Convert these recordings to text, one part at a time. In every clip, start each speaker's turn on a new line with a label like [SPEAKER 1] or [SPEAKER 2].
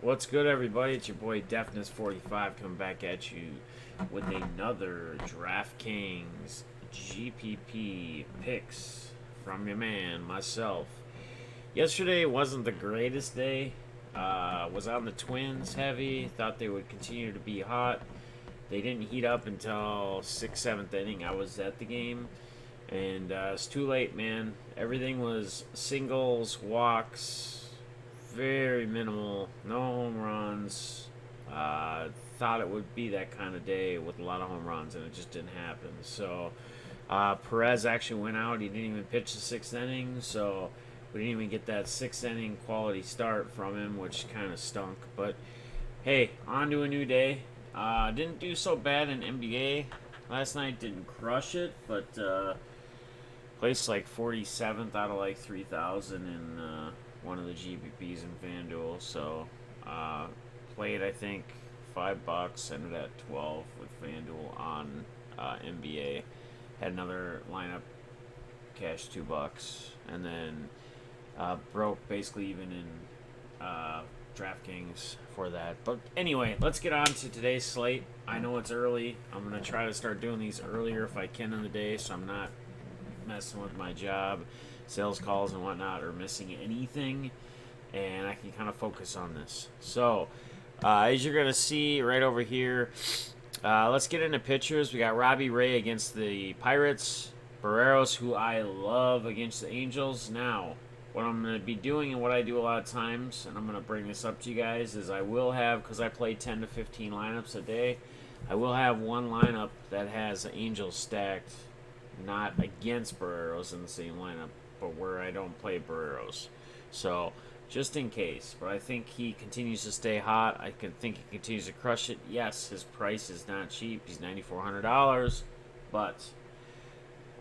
[SPEAKER 1] What's good, everybody? It's your boy Defness45 coming back at you with another DraftKings GPP picks from your man, myself. Yesterday wasn't the greatest day. Was on the Twins heavy. Thought they would continue to be hot. They didn't heat up until 6th, 7th inning. I was at the game, and it's too late, man. Everything was singles, walks, very minimal, no home runs. Thought it would be that kind of day with a lot of home runs, and it just didn't happen. So Perez actually went out. He didn't even pitch the 6th inning, so we didn't even get that 6th inning quality start from him, which kind of stunk. But hey, on to a new day. Didn't do so bad in NBA last night. Didn't crush it, but placed like 47th out of like 3,000 in one of the GPPs in FanDuel. So played, I think, $5. Ended at 12 with FanDuel on NBA. Had another lineup, cashed $2, and then broke basically even in DraftKings for that. But anyway, let's get on to today's slate. I know it's early. I'm going to try to start doing these earlier if I can in the day, so I'm not messing with my job, sales calls and whatnot, or missing anything, and I can kind of focus on this. So as you're going to see right over here, let's get into pitchers. We got Robbie Ray against the Pirates, Barreros, who I love, against the Angels. Now, what I'm going to be doing and what I do a lot of times, and I'm going to bring this up to you guys, is I will have, because I play 10 to 15 lineups a day, I will have one lineup that has the Angels stacked, not against Barreros in the same lineup, but where I don't play Barreros. So, just in case. But I think he continues to stay hot. I think he continues to crush it. Yes, his price is not cheap. He's $9,400, but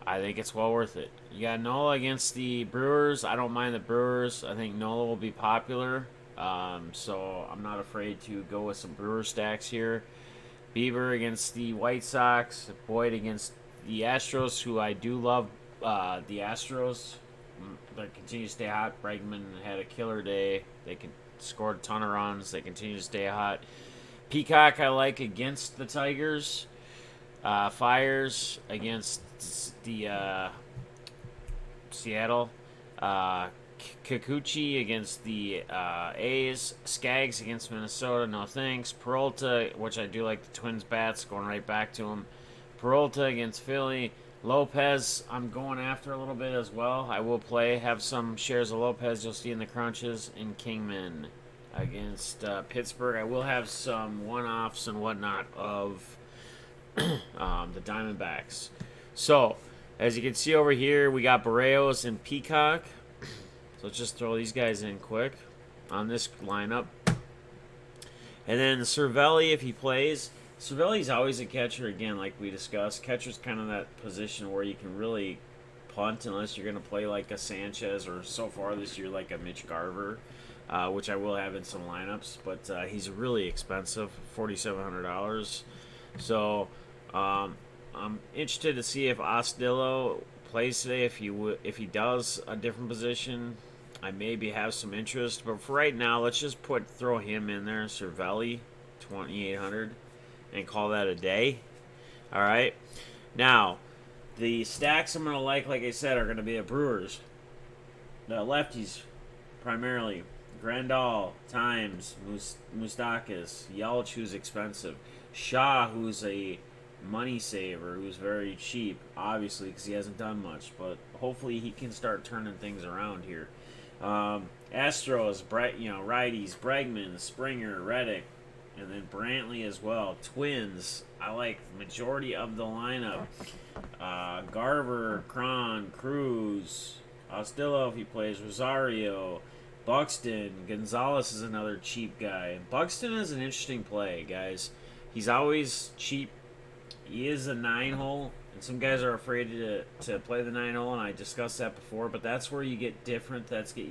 [SPEAKER 1] I think it's well worth it. You got Nola against the Brewers. I don't mind the Brewers. I think Nola will be popular. So I'm not afraid to go with some Brewer stacks here. Bieber against the White Sox. Boyd against the Astros, who I do love. The Astros, they continue to stay hot. Bregman had a killer day. They scored a ton of runs. They continue to stay hot. Peacock I like against the Tigers. Fires against the Seattle. Kikuchi against the A's. Skaggs against Minnesota. No thanks. Peralta, which I do like the Twins bats, going right back to him. Peralta against Philly. Lopez, I'm going after a little bit as well. I will have some shares of Lopez. You'll see in the crunches. And Kingman against Pittsburgh. I will have some one-offs and whatnot of the Diamondbacks. So, as you can see over here, we got Barreros and Peacock. So let's just throw these guys in quick on this lineup. And then Cervelli, if he plays. Cervelli's always a catcher, again, like we discussed. Catcher's kind of that position where you can really punt unless you're going to play like a Sanchez, or so far this year like a Mitch Garver, which I will have in some lineups. But he's really expensive, $4,700. So I'm interested to see if Ostillo plays today. If he does a different position, I maybe have some interest. But for right now, let's just throw him in there, Cervelli, 2,800, and call that a day. All right. Now, the stacks I'm going to like I said, are going to be the Brewers. The lefties, primarily. Grandal, Times, Moustakas, Yelich, who's expensive. Shaw, who's a money saver, who's very cheap, obviously, because he hasn't done much. But hopefully he can start turning things around here. Astros, righties, Bregman, Springer, Reddick, and then Brantley as well. Twins, I like majority of the lineup. Garver, Cron, Cruz, Ostillo if he plays, Rosario, Buxton, Gonzalez is another cheap guy. Buxton is an interesting play, guys. He's always cheap. He is a 9-hole, and some guys are afraid to play the 9-hole, and I discussed that before. But that's where you get different. That's where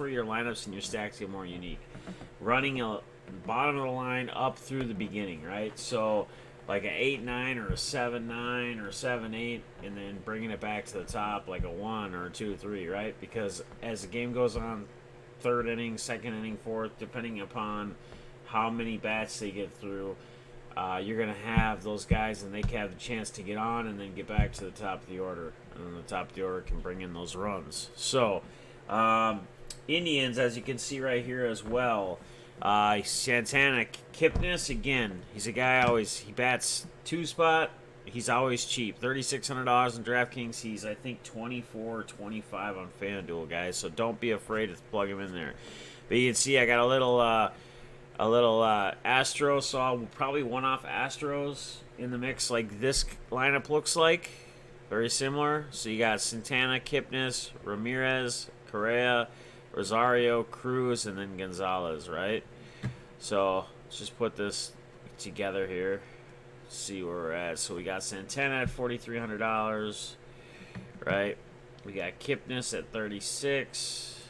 [SPEAKER 1] your lineups and your stacks get more unique. Running a bottom of the line up through the beginning, right? So like an 8-9 or a 7-9 or a 7-8, and then bringing it back to the top like a 1 or a 2-3, right? Because as the game goes on, third inning, second inning, fourth, depending upon how many bats they get through. You're going to have those guys, and they can have the chance to get on and then get back to the top of the order. And then the top of the order can bring in those runs. So, Indians, as you can see right here as well, Santana Kipnis, again, he's a guy he bats 2-spot. He's always cheap. $3,600 in DraftKings. He's, I think, 24 or 25 on FanDuel, guys. So don't be afraid to plug him in there. But you can see I got a little Astros, so I'll probably one-off Astros in the mix like this lineup looks like. Very similar. So you got Santana, Kipnis, Ramirez, Correa, Rosario, Cruz, and then Gonzalez, right? So let's just put this together here. See where we're at. So we got Santana at $4,300, right? We got Kipnis at 36.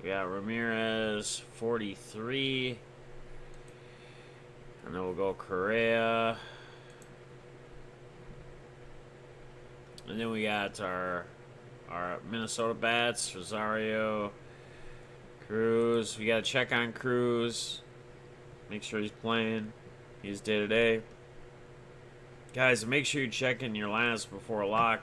[SPEAKER 1] We got Ramirez 43, and then we'll go Correa, and then we got our Minnesota bats, Rosario, Cruz. We got to check on Cruz, make sure he's playing. He's day to day. Guys, make sure you check in your lineups before lock.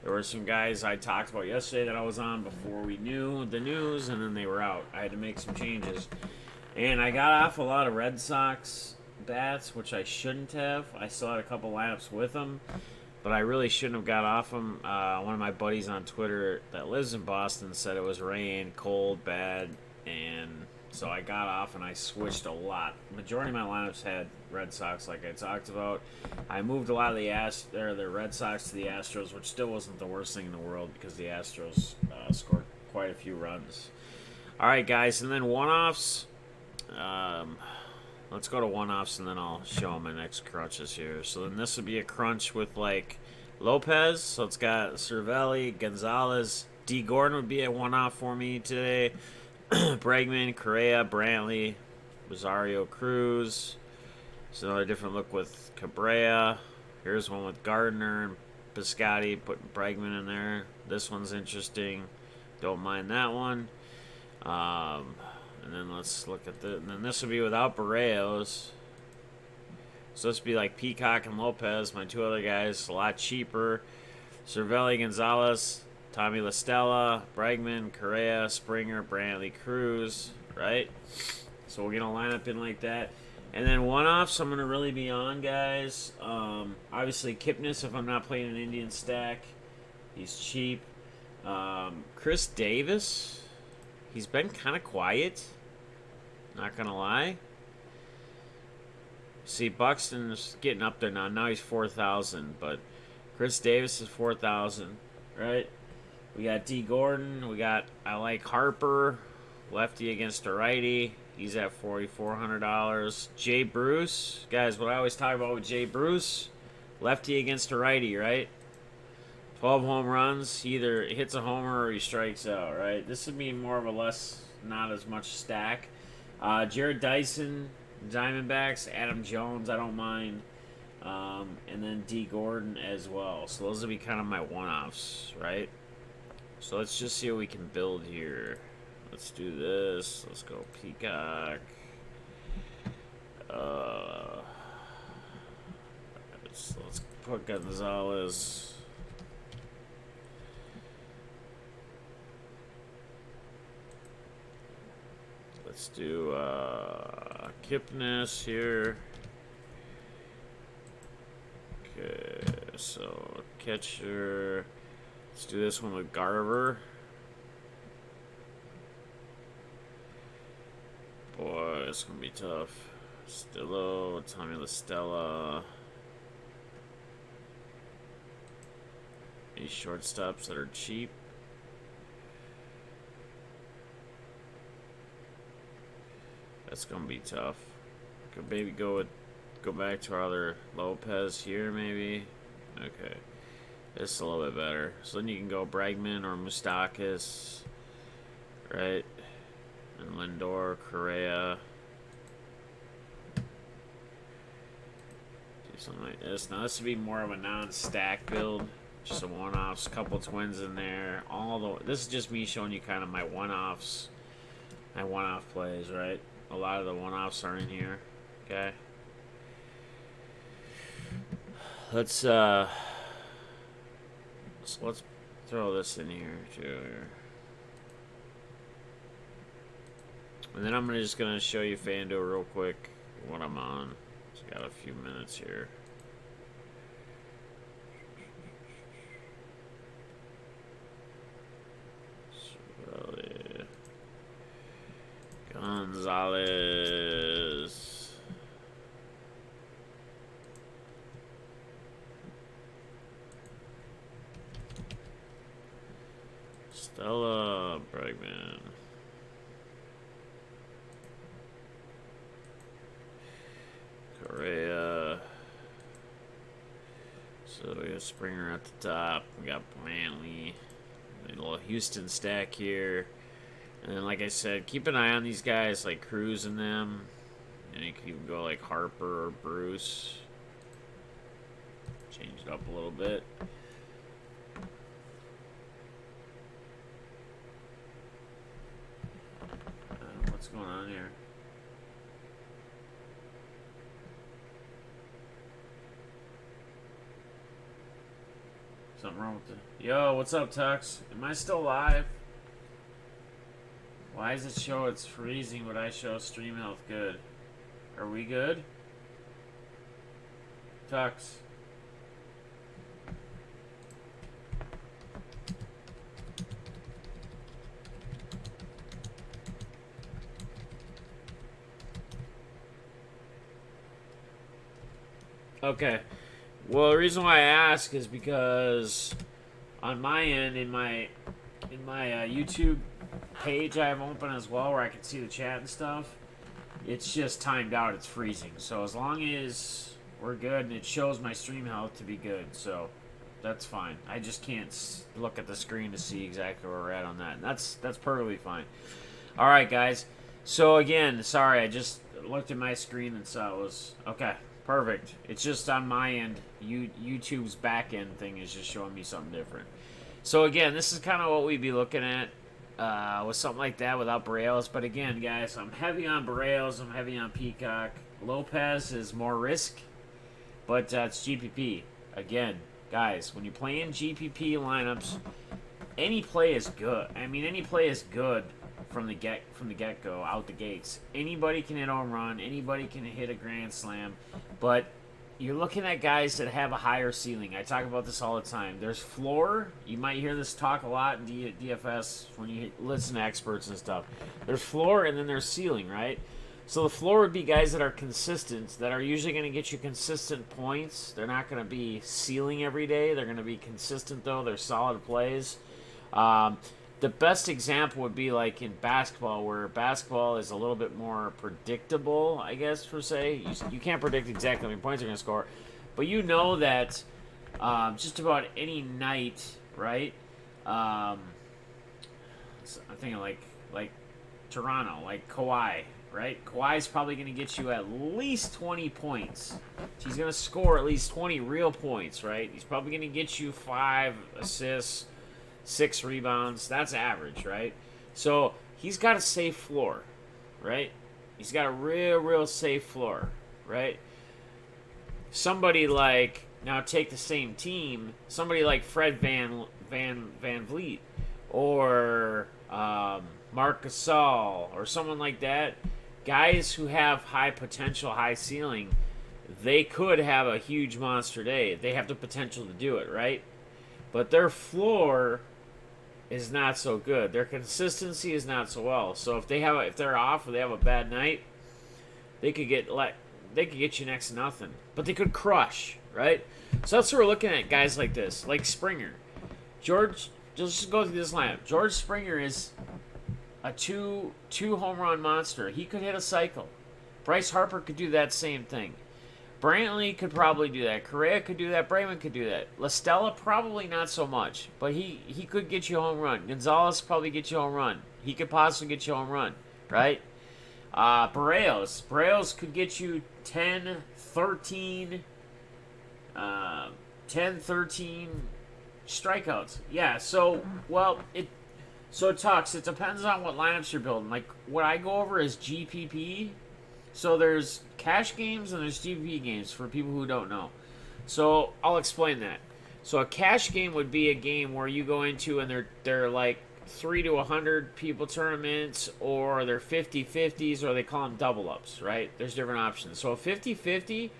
[SPEAKER 1] There were some guys I talked about yesterday that I was on before we knew the news, and then they were out. I had to make some changes. And I got off a lot of Red Sox bats, which I shouldn't have. I still had a couple lineups with them, but I really shouldn't have got off them. One of my buddies on Twitter that lives in Boston said it was rain, cold, bad, and so I got off and I switched a lot. Majority of my lineups had Red Sox, like I talked about. I moved a lot of the Red Sox to the Astros, which still wasn't the worst thing in the world because the Astros scored quite a few runs. All right, guys, and then one-offs. Let's go to one-offs, and then I'll show them my next crunches here. So then this would be a crunch with, like, Lopez. So it's got Cervelli, Gonzalez. D. Gordon would be a one-off for me today. Bregman, Correa, Brantley, Rosario, Cruz. It's another different look with Cabrera. Here's one with Gardner and Piscotty, putting Bregman in there. This one's interesting. Don't mind that one. And then let's look at the. And then this would be without Barrios. So this would be like Peacock and Lopez, my two other guys, a lot cheaper. Cervelli, Gonzalez, Tommy La Stella, Bregman, Correa, Springer, Brantley, Cruz, right? So we're going to line up in like that. And then one-offs, I'm going to really be on, guys. Obviously, Kipnis, if I'm not playing an Indian stack. He's cheap. Chris Davis, he's been kind of quiet. Not going to lie. See, Buxton's getting up there now. Now he's 4,000, but Chris Davis is 4,000, right? We got D. Gordon. I like Harper, lefty against a righty. He's at $4,400. Jay Bruce. Guys, what I always talk about with Jay Bruce, lefty against a righty, right? 12 home runs. He either hits a homer or he strikes out, right? This would be more of a not as much stack. Jared Dyson, Diamondbacks. Adam Jones, I don't mind. And then D. Gordon as well. So those would be kind of my one-offs, right? So let's just see what we can build here. Let's do this. Let's go Peacock. Let's put Gonzalez. Let's do Kipnis here. Okay, so catcher. Let's do this one with Garver. Boy, it's going to be tough. Stillo, Tommy La Stella. These shortstops that are cheap. That's going to be tough. Could maybe go back to our other Lopez here, maybe. Okay. This is a little bit better. So then you can go Bregman or Moustakas, right? And Lindor, Correa. Do something like this. Now this would be more of a non-stack build. Just a one-offs, couple twins in there. This is just me showing you kind of my one-offs. one-off plays, right? A lot of the one-offs are in here. Okay. Let's throw this in here too. And then I'm just gonna show you FanDuel real quick what I'm on. Just got a few minutes here. Gonzalez. Stella Bregman. Correa. So we got Springer at the top. We got Brantley. A little Houston stack here. And then, like I said, keep an eye on these guys, like Cruz and them. And you can even go like Harper or Bruce. Change it up a little bit. What's going on here? Something wrong with the... Yo, what's up, Tux? Am I still live? Why does it show it's freezing, but I show stream health good? Are we good? Tux. Okay. Well, the reason why I ask is because on my end, in my YouTube page I have open as well, where I can see the chat and stuff, it's just timed out. It's freezing. So as long as we're good, and it shows my stream health to be good, so that's fine. I just can't look at the screen to see exactly where we're at on that. And that's perfectly fine. All right, guys. So again, sorry, I just looked at my screen and saw it was okay. Perfect. It's just on my end. YouTube's back end thing is just showing me something different. So again, this is kind of what we'd be looking at with something like that without Barrios. But again, guys, I'm heavy on Barrios. I'm heavy on Peacock. Lopez is more risk, but it's GPP. Again, guys, when you're playing GPP lineups, any play is good. I mean, any play is good from the get-go, out the gates. Anybody can hit a home run. Anybody can hit a grand slam. But you're looking at guys that have a higher ceiling. I talk about this all the time. There's floor. You might hear this talk a lot in DFS when you listen to experts and stuff. There's floor, and then there's ceiling, right? So the floor would be guys that are consistent, that are usually going to get you consistent points. They're not going to be ceiling every day. They're going to be consistent, though. They're solid plays. The best example would be like in basketball, where basketball is a little bit more predictable, I guess, per se. You can't predict exactly how many points they're going to score, but you know that just about any night, right? I'm thinking like Toronto, like Kawhi, right? Kawhi's probably going to get you at least 20 points. He's going to score at least 20 real points, right? He's probably going to get you 5 assists, 6 rebounds. That's average, right? So he's got a safe floor, right? He's got a real safe floor, right? Somebody like, now take the same team, somebody like Fred Van Vliet or Marc Gasol or someone like that, guys who have high potential, high ceiling, they could have a huge monster day. They have the potential to do it, right? But their floor is not so good. Their consistency is not so well. So if they're off or they have a bad night, they could get you next to nothing. But they could crush, right? So that's what we're looking at, guys like this, like Springer. Just go through this lineup. George Springer is a two home run monster. He could hit a cycle. Bryce Harper could do that same thing. Brantley could probably do that. Correa could do that. Brayman could do that. La Stella, probably not so much. But he could get you a home run. Gonzalez probably get you a home run. He could possibly get you a home run, right? Barrios could get you 10, 13 strikeouts. Yeah, so, well, So Tux, it depends on what lineups you're building. Like what I go over is GPP. So there's cash games and there's GPP games for people who don't know. So I'll explain that. So a cash game would be a game where you go into and they're like 3 to 100 people tournaments, or they're 50-50s, or they call them double ups, right? There's different options. So a 50-50,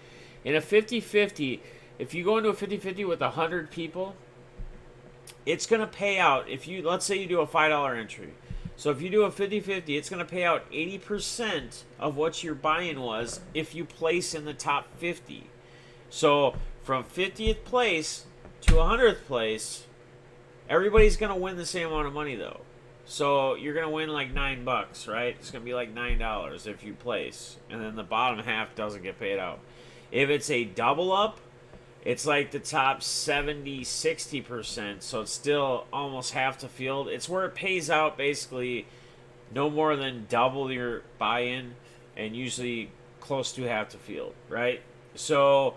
[SPEAKER 1] in a 50-50, if you go into a 50-50 with 100 people, it's going to pay out, if you, let's say you do a $5 entry. So if you do a 50-50, it's going to pay out 80% of what your buy-in was if you place in the top 50. So from 50th place to 100th place, everybody's going to win the same amount of money though. So you're going to win like $9, right? It's going to be like $9 if you place. And then the bottom half doesn't get paid out. If it's a double up, it's like the top 70-60%, so it's still almost half the field. It's where it pays out basically no more than double your buy-in and usually close to half the field, right? So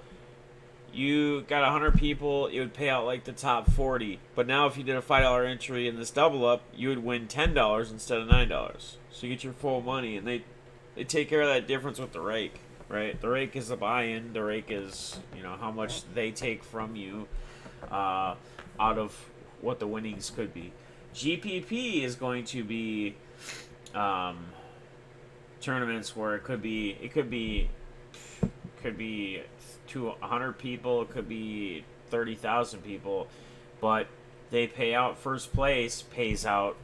[SPEAKER 1] you got 100 people, it would pay out like the top 40. But now if you did a $5 entry in this double up, you would win $10 instead of $9. So you get your full money, and they take care of that difference with the rake. Right, the rake is the buy-in. The rake is, how much they take from you out of what the winnings could be. GPP is going to be tournaments where it could be to 100 people, it could be 30,000 people, but they pay out. First place pays out.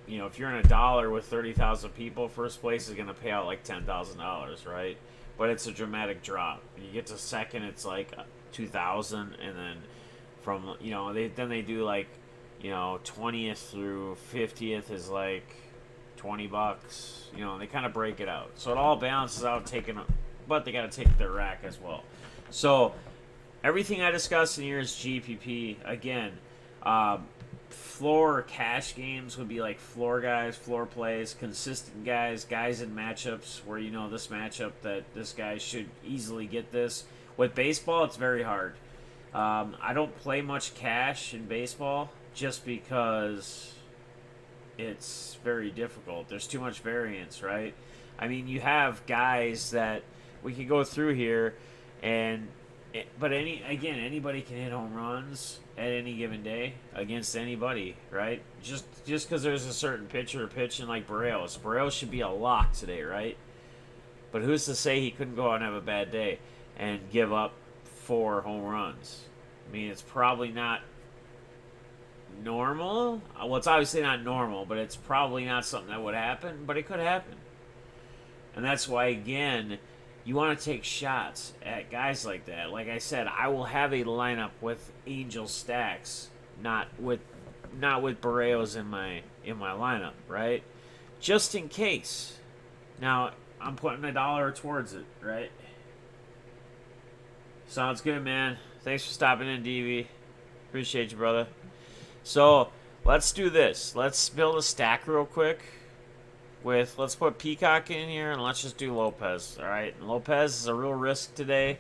[SPEAKER 1] If you're in a dollar with 30,000 people, first place is going to pay out like $10,000, right? But it's a dramatic drop. You get to second, it's like 2,000, and then from they do like 20th through 50th is like $20. They kind of break it out, so it all balances out. But they got to take their rack as well. So everything I discussed in here is GPP again. Floor cash games would be like floor guys, floor plays, consistent guys in matchups where this matchup that this guy should easily get this. With baseball, it's very hard. I don't play much cash in baseball just because it's very difficult. There's too much variance, right? I mean, you have guys that we could go through here, but anybody can hit home runs at any given day against anybody, right? Just because there's a certain pitcher pitching like Barrios. Barrios should be a lock today, right? But who's to say he couldn't go out and have a bad day and give up 4 home runs? I mean, it's probably not normal. Well, it's obviously not normal, but it's probably not something that would happen, but it could happen. And that's why, again, you want to take shots at guys like that. Like I said, I will have a lineup with Angel stacks, not with Barrios in my lineup, right? Just in case. Now I'm putting $1 towards it, right? Sounds good, man. Thanks for stopping in, DV. Appreciate you, brother. So let's do this. Let's build a stack real quick. Let's put Peacock in here, and let's just do Lopez. All right, and Lopez is a real risk today,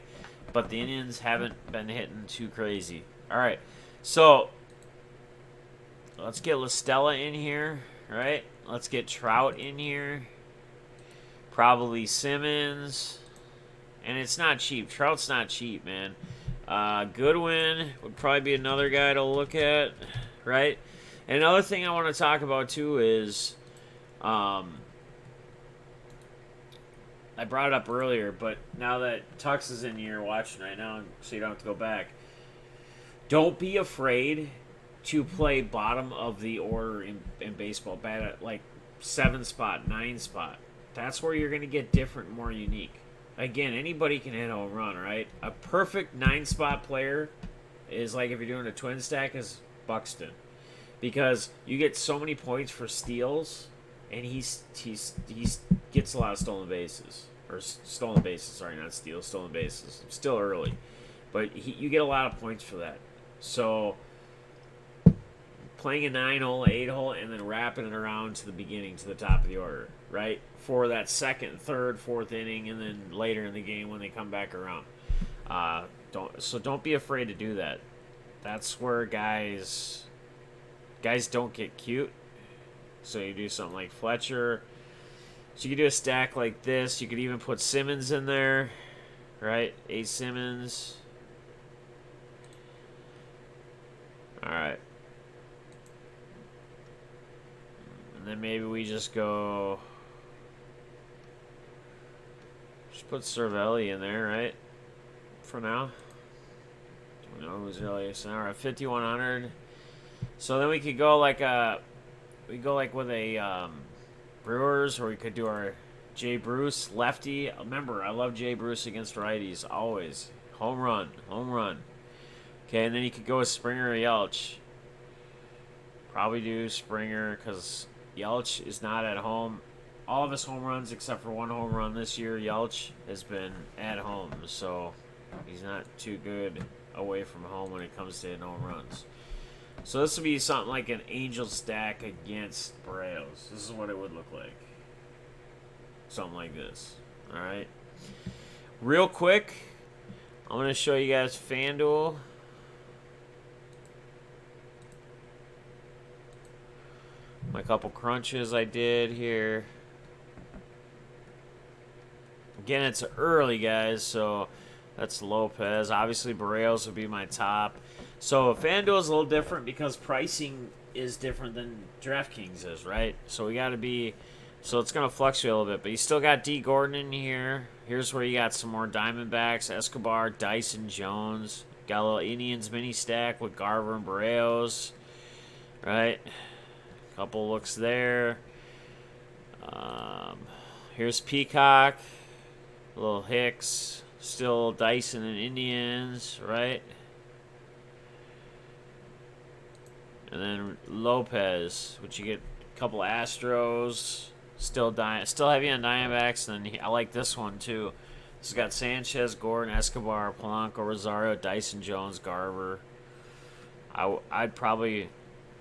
[SPEAKER 1] but the Indians haven't been hitting too crazy. All right, so let's get La Stella in here. Right, let's get Trout in here. Probably Simmons, and it's not cheap. Trout's not cheap, man. Goodwin would probably be another guy to look at, right? And another thing I want to talk about too is. I brought it up earlier, but now that Tux is in here watching right now, so you don't have to go back, don't be afraid to play bottom of the order in baseball. Bat at like 7 spot, 9 spot. That's where you're going to get different, more unique. Again, anybody can hit a home run, right? A perfect 9 spot player is like if you're doing a twin stack is Buxton, because you get so many points for steals. And he gets a lot of stolen bases. Sorry, not steals, stolen bases. Still early. But you get a lot of points for that. So, playing a 9-hole, 8-hole, and then wrapping it around to the beginning, to the top of the order, right? For that second, third, fourth inning, and then later in the game when they come back around. Don't be afraid to do that. That's where guys don't get cute. So you do something like Fletcher. So you could do a stack like this. You could even put Simmons in there, right? A Simmons. All right. And then maybe we just go. Just put Cervelli in there, right? For now. Don't know who's really. So all right, 5,100. So then we could go like we go like with a Brewers, or we could do our Jay Bruce lefty. Remember, I love Jay Bruce against righties always. Home run, home run. Okay, and then you could go with Springer or Yelich. Probably do Springer because Yelich is not at home. All of his home runs, except for one home run this year, Yelich has been at home, so he's not too good away from home when it comes to hitting home runs. So this would be something like an Angel stack against Barrios. This is what it would look like. Something like this. Alright. Real quick, I'm going to show you guys FanDuel. My couple crunches I did here. Again, it's early, guys, so that's Lopez. Obviously, Barrios would be my top. So FanDuel is a little different because pricing is different than DraftKings is, right? So we got to be, so it's going to fluctuate a little bit. But you still got D. Gordon in here. Here's where you got some more Diamondbacks, Escobar, Dyson Jones. Got a little Indians mini stack with Garver and Barrios, right? Couple looks there. Here's Peacock, a little Hicks, still Dyson and Indians, right? And then Lopez, which you get a couple Astros, still heavy on Diamondbacks. And then I like this one too. This has got Sanchez, Gordon, Escobar, Polanco, Rosario, Dyson Jones, Garver. I'd probably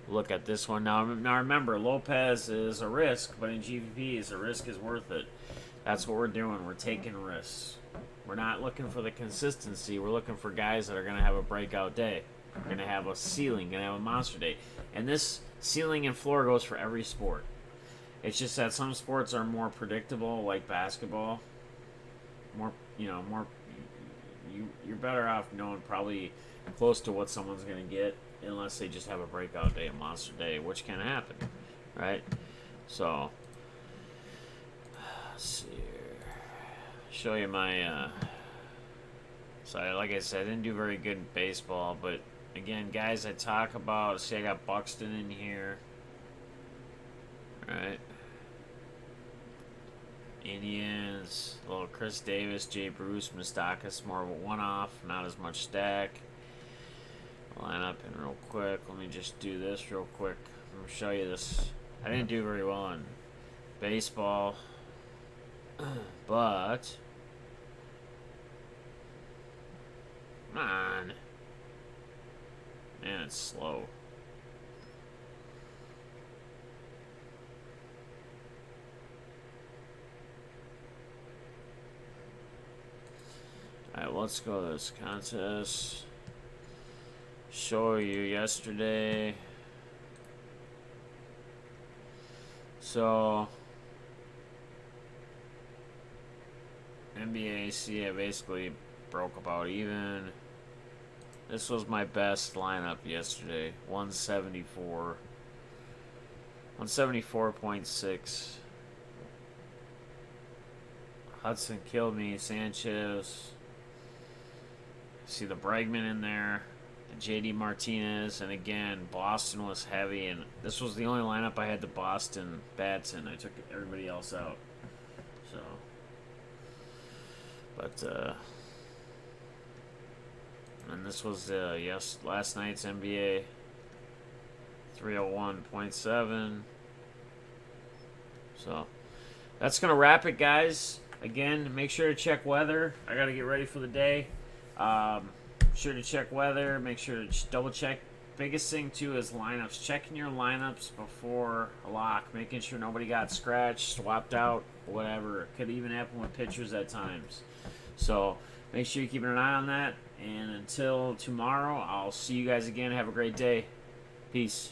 [SPEAKER 1] look at this one now. Remember, Lopez is a risk, but in GPP, a risk is worth it. That's what we're doing. We're taking risks. We're not looking for the consistency. We're looking for guys that are going to have a breakout day. We're going to have a ceiling, going to have a monster day. And this ceiling and floor goes for every sport. It's just that some sports are more predictable, like basketball. You're better off knowing probably close to what someone's going to get, unless they just have a breakout day, a monster day, which can happen, right? So, let's see here. Show you my, so like I said, I didn't do very good in baseball, but again, guys, I talk about, see I got Buxton in here, right? Indians, little Chris Davis, Jay Bruce, Moustakas, more of a one-off, not as much stack. Line up in real quick. Let me just do this real quick. I'm going to show you this. I didn't do very well in baseball, but come on. Man, it's slow. Alright, let's go to this contest. Show you yesterday. So NBA I basically broke about even. This was my best lineup yesterday. 174. 174.6. Hudson killed me. Sanchez. See the Bregman in there. JD Martinez, and again, Boston was heavy, and this was the only lineup I had the Boston bats in. I took everybody else out. So, but, and this was, last night's NBA, 301.7. So, that's going to wrap it, guys. Again, make sure to check weather. I got to get ready for the day. Sure to check weather. Make sure to double check. Biggest thing too is lineups. Checking your lineups before a lock. Making sure nobody got scratched, swapped out, whatever. It could even happen with pitchers at times. So make sure you keep an eye on that. And until tomorrow, I'll see you guys again. Have a great day. Peace.